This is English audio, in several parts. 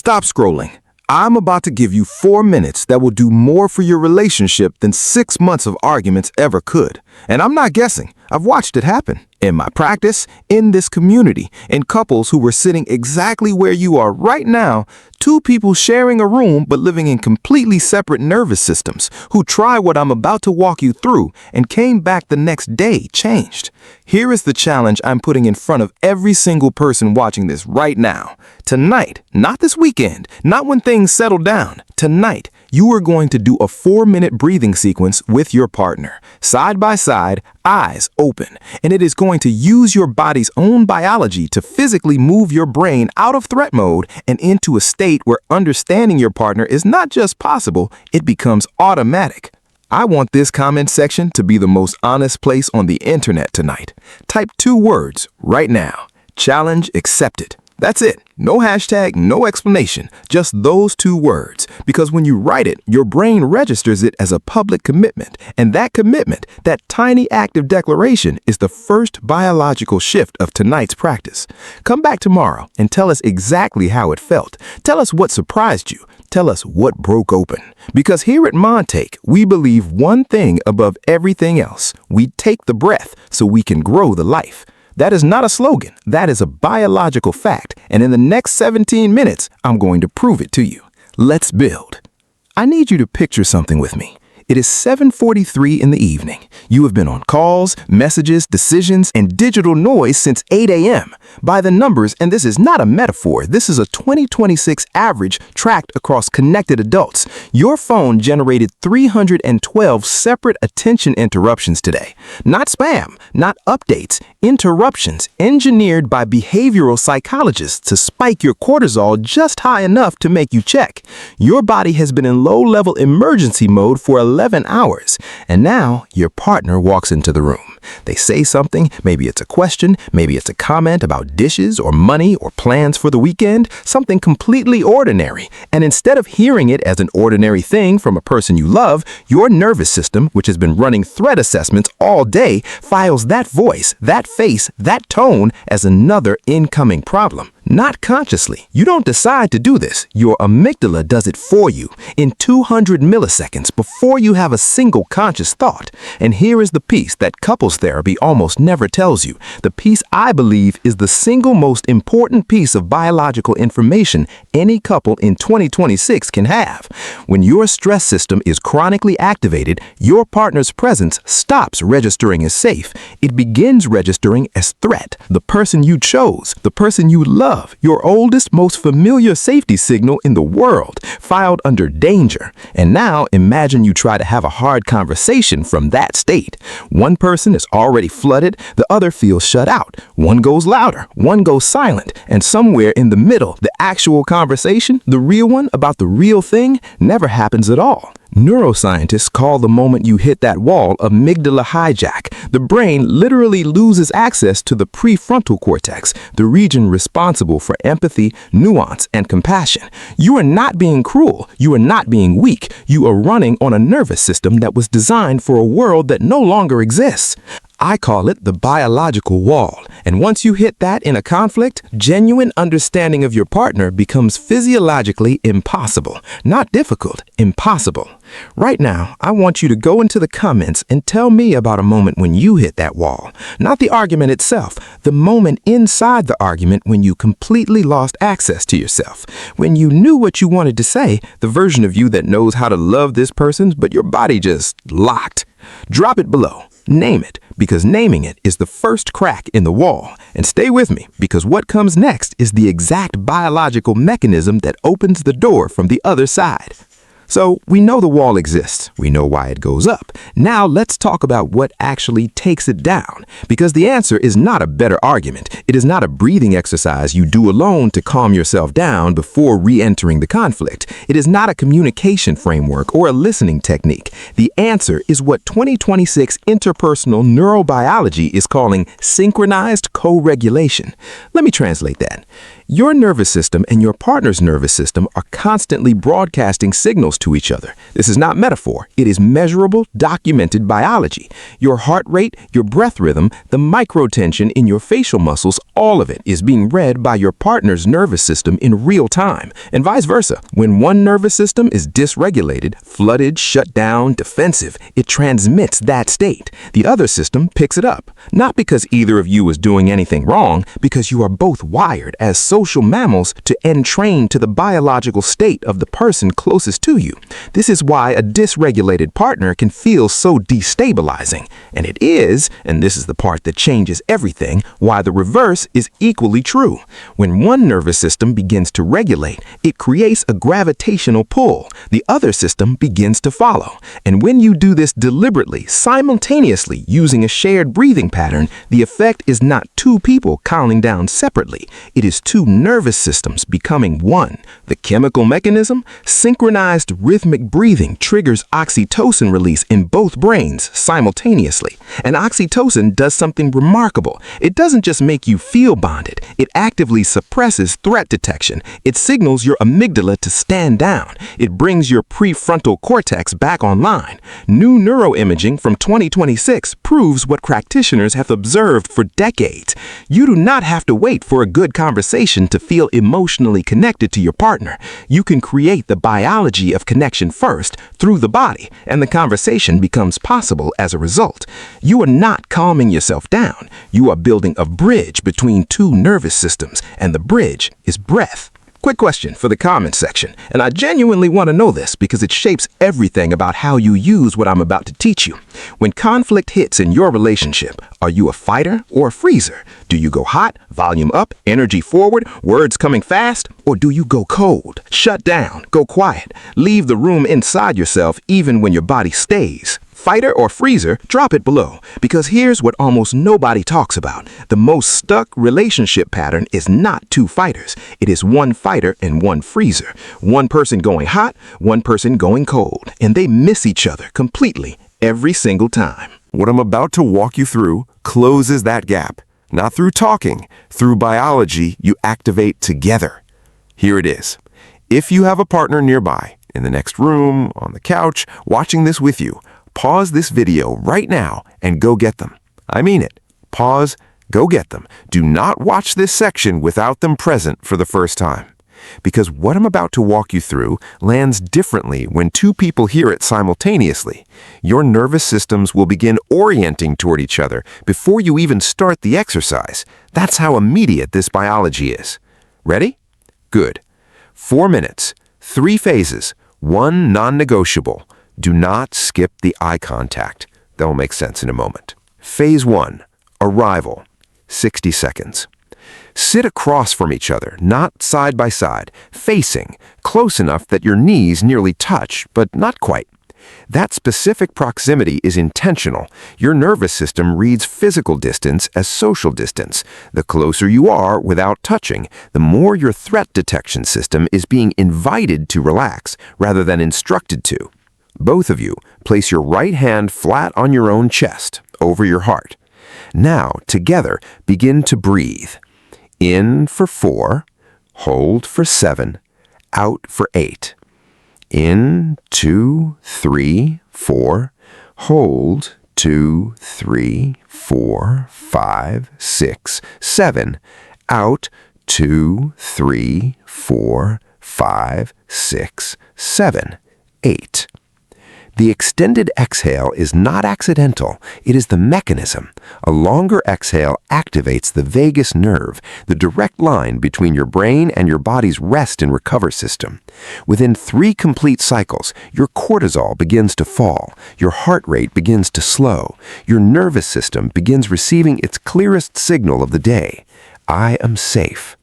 Stop scrolling. I'm about to give you 4 minutes that will do more for your relationship than 6 months of arguments ever could. And I'm not guessing. I've watched it happen. In my practice, in this community, in couples who were sitting exactly where you are right now, 2 people sharing a room but living in completely separate nervous systems, who tried what I'm about to walk you through and came back the next day changed. Here is the challenge I'm putting in front of every single person watching this right now. Tonight, not this weekend, not when things settle down, tonight, you are going to do a 4-minute breathing sequence with your partner, side by side, eyes open, and it is going to use your body's own biology to physically move your brain out of threat mode and into a state where understanding your partner is not just possible, it becomes automatic. I want this comment section to be the most honest place on the internet tonight. Type 2 words right now. Challenge accepted. That's it. No hashtag, no explanation, just those 2 words. Because when you write it, your brain registers it as a public commitment. And that commitment, that tiny active declaration, is the first biological shift of tonight's practice. Come back tomorrow and tell us exactly how it felt. Tell us what surprised you. Tell us what broke open. Because here at MindTake, we believe one thing above everything else. We take the breath so we can grow the life. That is not a slogan. That is a biological fact. And in the next 17 minutes, I'm going to prove it to you. Let's build. I need you to picture something with me. It is 7:43 in the evening. You have been on calls, messages, decisions, and digital noise since 8 a.m. By the numbers, and this is not a metaphor, this is a 2026 average tracked across connected adults. Your phone generated 312 separate attention interruptions today. Not spam, not updates, interruptions engineered by behavioral psychologists to spike your cortisol just high enough to make you check. Your body has been in low-level emergency mode for 11 hours, and now your partner walks into the room. They say something, maybe it's a question, maybe it's a comment about dishes or money or plans for the weekend, something completely ordinary. And instead of hearing it as an ordinary thing from a person you love, your nervous system, which has been running threat assessments all day, files that voice, that face, that tone as another incoming problem. Not consciously. You don't decide to do this. Your amygdala does it for you in 200 milliseconds before you have a single conscious thought. And here is the piece that couples therapy almost never tells you. The piece I believe is the single most important piece of biological information any couple in 2026 can have. When your stress system is chronically activated, your partner's presence stops registering as safe. It begins registering as threat. The person you chose, the person you love, your oldest, most familiar safety signal in the world, filed under danger. And now imagine you try to have a hard conversation from that state. One person is already flooded, the other feels shut out. One goes louder, one goes silent, and somewhere in the middle, the actual conversation, the real one about the real thing, never happens at all. Neuroscientists call the moment you hit that wall amygdala hijack. The brain literally loses access to the prefrontal cortex, the region responsible for empathy, nuance, and compassion. You are not being cruel. You are not being weak. You are running on a nervous system that was designed for a world that no longer exists. I call it the biological wall. And once you hit that in a conflict, genuine understanding of your partner becomes physiologically impossible. Not difficult, impossible. Right now, I want you to go into the comments and tell me about a moment when you hit that wall. Not the argument itself, the moment inside the argument when you completely lost access to yourself. When you knew what you wanted to say, the version of you that knows how to love this person, but your body just locked. Drop it below. Name it, because naming it is the first crack in the wall. And stay with me, because what comes next is the exact biological mechanism that opens the door from the other side. So we know the wall exists. We know why it goes up. Now let's talk about what actually takes it down. Because the answer is not a better argument. It is not a breathing exercise you do alone to calm yourself down before re-entering the conflict. It is not a communication framework or a listening technique. The answer is what 2026 interpersonal neurobiology is calling synchronized co-regulation. Let me translate that. Your nervous system and your partner's nervous system are constantly broadcasting signals to each other. This is not metaphor. It is measurable, documented biology. Your heart rate, your breath rhythm, the microtension in your facial muscles, all of it is being read by your partner's nervous system in real time, and vice versa. When one nervous system is dysregulated, flooded, shut down, defensive, it transmits that state. The other system picks it up, not because either of you is doing anything wrong, because you are both wired as social mammals to entrain to the biological state of the person closest to you. This is why a dysregulated partner can feel so destabilizing. And it is, and this is the part that changes everything, why the reverse is equally true. When one nervous system begins to regulate, it creates a gravitational pull. The other system begins to follow. And when you do this deliberately, simultaneously, using a shared breathing pattern, the effect is not two people counting down separately. It is two nervous systems becoming one. The chemical mechanism? Synchronized rhythmic breathing triggers oxytocin release in both brains simultaneously. And oxytocin does something remarkable. It doesn't just make you feel bonded. It actively suppresses threat detection. It signals your amygdala to stand down. It brings your prefrontal cortex back online. New neuroimaging from 2026 proves what practitioners have observed for decades. You do not have to wait for a good conversation to feel emotionally connected to your partner. You can create the biology of connection first through the body, and the conversation becomes possible as a result. You are not calming yourself down. You are building a bridge between two nervous systems, and the bridge is breath. Quick question for the comments section, and I genuinely want to know this because it shapes everything about how you use what I'm about to teach you. When conflict hits in your relationship, are you a fighter or a freezer? Do you go hot, volume up, energy forward, words coming fast? Or do you go cold, shut down, go quiet, leave the room inside yourself even when your body stays? Fighter or freezer, drop it below, because here's what almost nobody talks about. The most stuck relationship pattern is not two fighters. It is one fighter and one freezer. One person going hot, one person going cold, and they miss each other completely every single time. What I'm about to walk you through closes that gap. Not through talking, through biology you activate together. Here it is. If you have a partner nearby, in the next room, on the couch, watching this with you, pause this video right now and go get them. I mean it. Pause, go get them. Do not watch this section without them present for the first time. Because what I'm about to walk you through lands differently when two people hear it simultaneously. Your nervous systems will begin orienting toward each other before you even start the exercise. That's how immediate this biology is. Ready? Good. 4 minutes, 3 phases, 1 non-negotiable. Do not skip the eye contact. That will make sense in a moment. Phase 1, arrival, 60 seconds. Sit across from each other, not side by side, facing, close enough that your knees nearly touch, but not quite. That specific proximity is intentional. Your nervous system reads physical distance as social distance. The closer you are without touching, the more your threat detection system is being invited to relax rather than instructed to. Both of you place your right hand flat on your own chest, over your heart. Now, together, begin to breathe. In for 4, hold for 7, out for 8. In, 2, 3, 4, hold, 2, 3, 4, 5, 6, 7, out, 2, 3, 4, 5, 6, 7, 8. The extended exhale is not accidental. It is the mechanism. A longer exhale activates the vagus nerve, the direct line between your brain and your body's rest and recover system. Within 3 complete cycles, your cortisol begins to fall, your heart rate begins to slow, your nervous system begins receiving its clearest signal of the day. I am safe.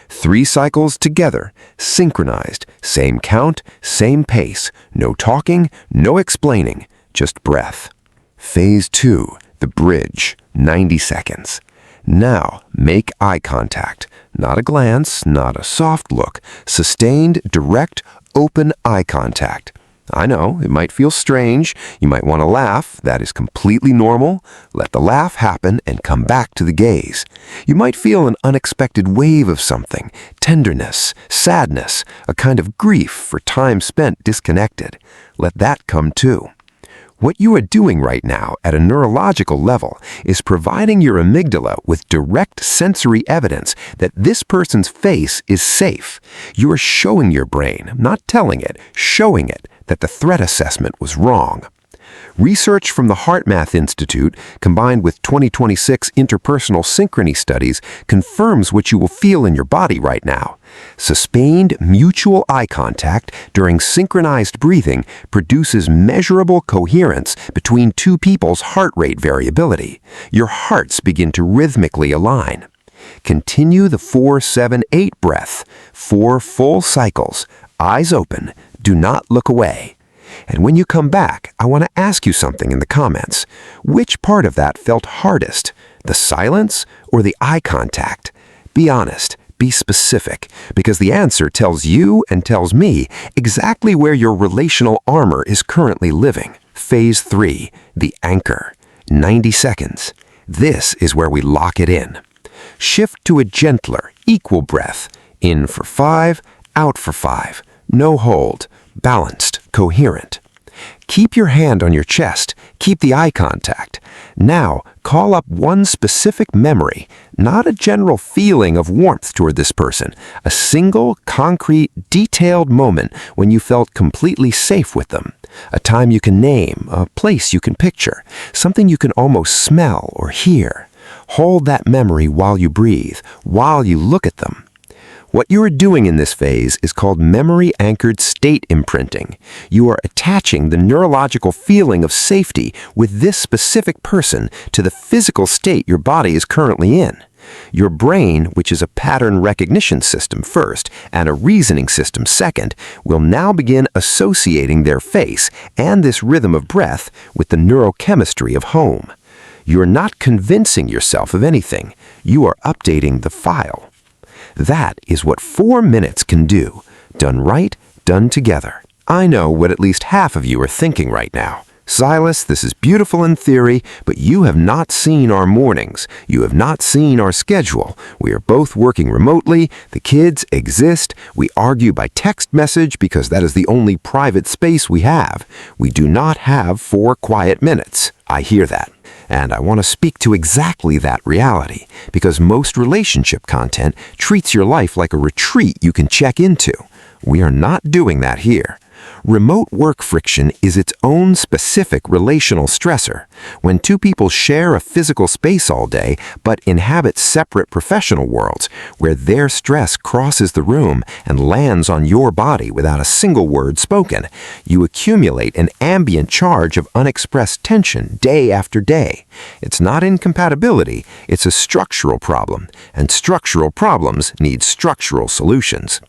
3 cycles together, synchronized, same count, same pace, no talking, no explaining, just breath. Phase 2, the bridge, 90 seconds. Now, make eye contact. Not a glance, not a soft look. Sustained, direct, open eye contact. I know, it might feel strange. You might want to laugh. That is completely normal. Let the laugh happen and come back to the gaze. You might feel an unexpected wave of something, tenderness, sadness, a kind of grief for time spent disconnected. Let that come too. What you are doing right now at a neurological level is providing your amygdala with direct sensory evidence that this person's face is safe. You are showing your brain, not telling it, showing it that the threat assessment was wrong. Research from the HeartMath Institute, combined with 2026 interpersonal synchrony studies, confirms what you will feel in your body right now. Sustained mutual eye contact during synchronized breathing produces measurable coherence between two people's heart rate variability. Your hearts begin to rhythmically align. Continue the 4-7-8 breath, 4 full cycles, eyes open, do not look away. And when you come back, I want to ask you something in the comments. Which part of that felt hardest, the silence or the eye contact? Be honest, be specific, because the answer tells you and tells me exactly where your relational armor is currently living. Phase 3, the anchor. 90 seconds. This is where we lock it in. Shift to a gentler, equal breath. In for 5, out for 5. No hold. Balanced, coherent. Keep your hand on your chest. Keep the eye contact. Now, call up one specific memory, not a general feeling of warmth toward this person, a single, concrete, detailed moment when you felt completely safe with them. A time you can name, a place you can picture, something you can almost smell or hear. Hold that memory while you breathe, while you look at them. What you are doing in this phase is called memory-anchored state imprinting. You are attaching the neurological feeling of safety with this specific person to the physical state your body is currently in. Your brain, which is a pattern recognition system first and a reasoning system second, will now begin associating their face and this rhythm of breath with the neurochemistry of home. You are not convincing yourself of anything. You are updating the file. That is what 4 minutes can do. Done right, done together. I know what at least half of you are thinking right now. Silas, this is beautiful in theory, but you have not seen our mornings. You have not seen our schedule. We are both working remotely. The kids exist. We argue by text message because that is the only private space we have. We do not have 4 quiet minutes. I hear that. And I want to speak to exactly that reality, because most relationship content treats your life like a retreat you can check into. We are not doing that here. Remote work friction is its own specific relational stressor. When two people share a physical space all day, but inhabit separate professional worlds, where their stress crosses the room and lands on your body without a single word spoken, you accumulate an ambient charge of unexpressed tension day after day. It's not incompatibility, it's a structural problem, and structural problems need structural solutions.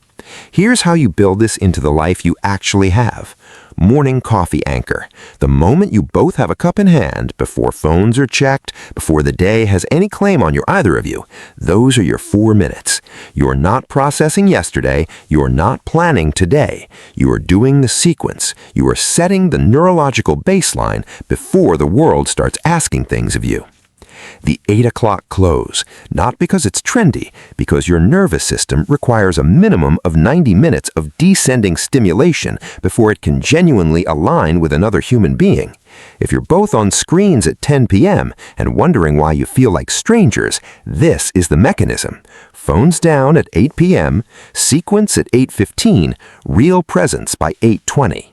Here's how you build this into the life you actually have. Morning coffee anchor. The moment you both have a cup in hand, before phones are checked, before the day has any claim on either of you, those are your 4 minutes. You're not processing yesterday. You're not planning today. You are doing the sequence. You are setting the neurological baseline before the world starts asking things of you. The 8 o'clock close, not because it's trendy, because your nervous system requires a minimum of 90 minutes of descending stimulation before it can genuinely align with another human being. If you're both on screens at 10 p.m. and wondering why you feel like strangers, this is the mechanism. Phones down at 8 p.m., sequence at 8:15, real presence by 8:20.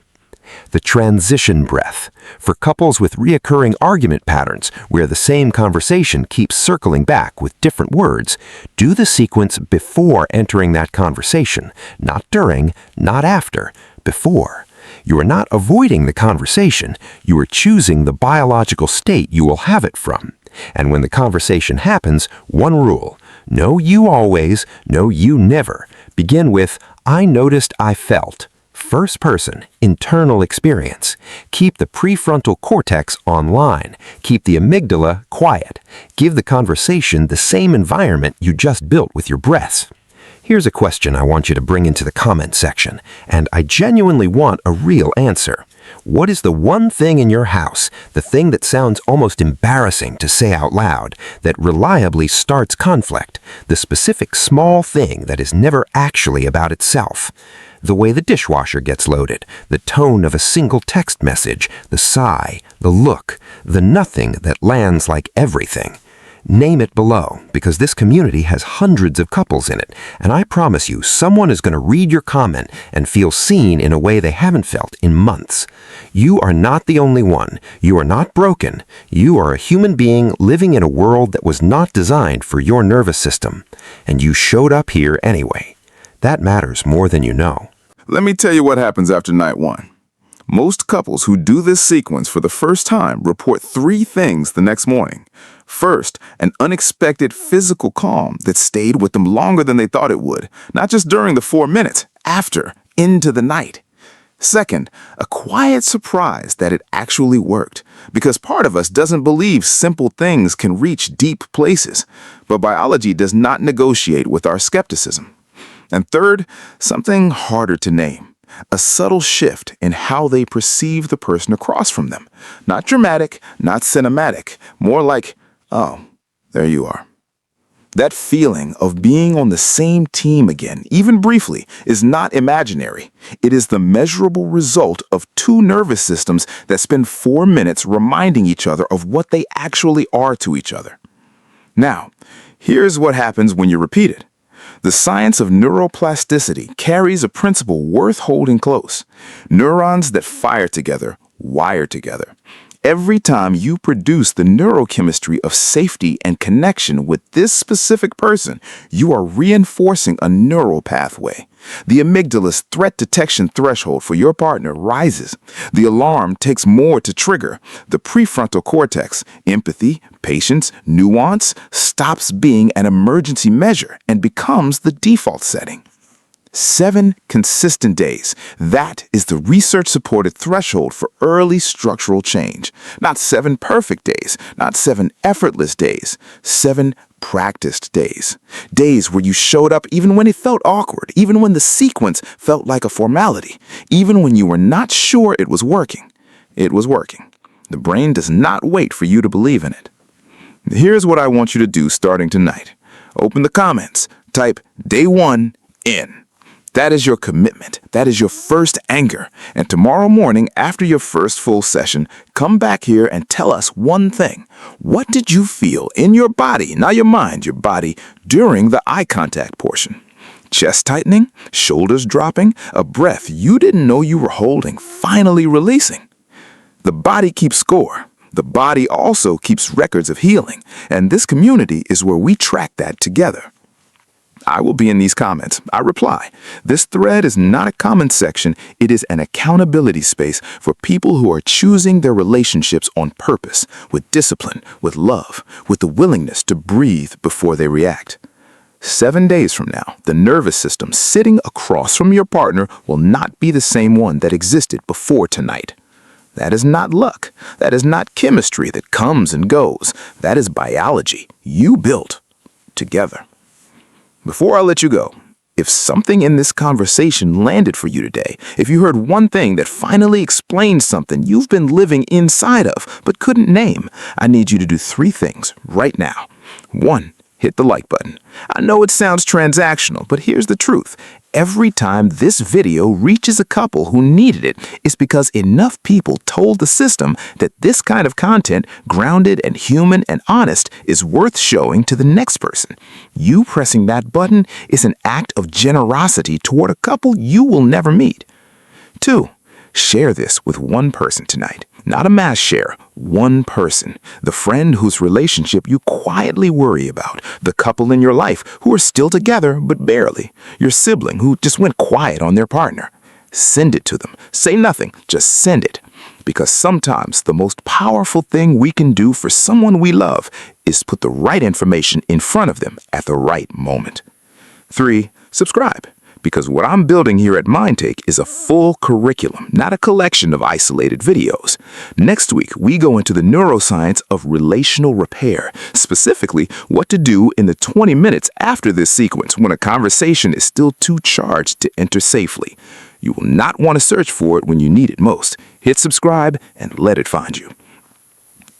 The transition breath. For couples with reoccurring argument patterns where the same conversation keeps circling back with different words, do the sequence before entering that conversation, not during, not after, before. You are not avoiding the conversation, you are choosing the biological state you will have it from. And when the conversation happens, one rule: no you always, no you never. Begin with, I noticed I felt. First person, internal experience. Keep the prefrontal cortex online. Keep the amygdala quiet. Give the conversation the same environment you just built with your breaths. Here's a question I want you to bring into the comment section, and I genuinely want a real answer. What is the one thing in your house, the thing that sounds almost embarrassing to say out loud, that reliably starts conflict, the specific small thing that is never actually about itself? The way the dishwasher gets loaded, the tone of a single text message, the sigh, the look, the nothing that lands like everything. Name it below, because this community has hundreds of couples in it, and I promise you someone is going to read your comment and feel seen in a way they haven't felt in months. You are not the only one. You are not broken. You are a human being living in a world that was not designed for your nervous system, and you showed up here anyway. That matters more than you know. Let me tell you what happens after night 1. Most couples who do this sequence for the first time report 3 things the next morning. First, an unexpected physical calm that stayed with them longer than they thought it would, not just during the 4 minutes, after, into the night. Second, a quiet surprise that it actually worked, because part of us doesn't believe simple things can reach deep places, but biology does not negotiate with our skepticism. And third, something harder to name. A subtle shift in how they perceive the person across from them. Not dramatic, not cinematic, more like, oh, there you are. That feeling of being on the same team again, even briefly, is not imaginary. It is the measurable result of 2 nervous systems that spend 4 minutes reminding each other of what they actually are to each other. Now, here's what happens when you repeat it. The science of neuroplasticity carries a principle worth holding close. Neurons that fire together, wire together. Every time you produce the neurochemistry of safety and connection with this specific person, you are reinforcing a neural pathway. The amygdala's threat detection threshold for your partner rises. The alarm takes more to trigger. The prefrontal cortex, empathy, patience, nuance, stops being an emergency measure and becomes the default setting. 7 consistent days. That is the research-supported threshold for early structural change. Not 7 perfect days, not 7 effortless days, 7 practiced days. Days where you showed up even when it felt awkward, even when the sequence felt like a formality, even when you were not sure it was working. It was working. The brain does not wait for you to believe in it. Here's what I want you to do starting tonight. Open the comments. Type day 1 in. That is your commitment. That is your first anchor. And tomorrow morning, after your first full session, come back here and tell us one thing. What did you feel in your body, not your mind, your body, during the eye contact portion? Chest tightening, shoulders dropping, a breath you didn't know you were holding, finally releasing. The body keeps score. The body also keeps records of healing. And this community is where we track that together. I will be in these comments. I reply. This thread is not a comment section. It is an accountability space for people who are choosing their relationships on purpose, with discipline, with love, with the willingness to breathe before they react. 7 days from now, the nervous system sitting across from your partner will not be the same one that existed before tonight. That is not luck. That is not chemistry that comes and goes. That is biology you built together. Before I let you go, if something in this conversation landed for you today, if you heard one thing that finally explains something you've been living inside of but couldn't name, I need you to do 3 things right now. 1, hit the like button. I know it sounds transactional, but here's the truth. Every time this video reaches a couple who needed it, it's because enough people told the system that this kind of content, grounded and human and honest, is worth showing to the next person. You pressing that button is an act of generosity toward a couple you will never meet. 2, share this with one person tonight. Not a mass share, one person. The friend whose relationship you quietly worry about. The couple in your life who are still together but barely. Your sibling who just went quiet on their partner. Send it to them. Say nothing, just send it. Because sometimes the most powerful thing we can do for someone we love is put the right information in front of them at the right moment. 3, subscribe. Because what I'm building here at MindTake is a full curriculum, not a collection of isolated videos. Next week, we go into the neuroscience of relational repair, specifically what to do in the 20 minutes after this sequence when a conversation is still too charged to enter safely. You will not want to search for it when you need it most. Hit subscribe and let it find you.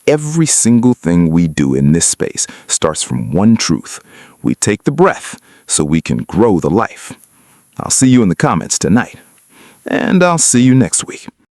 Every single thing we do in this space starts from one truth. We take the breath so we can grow the life. I'll see you in the comments tonight, and I'll see you next week.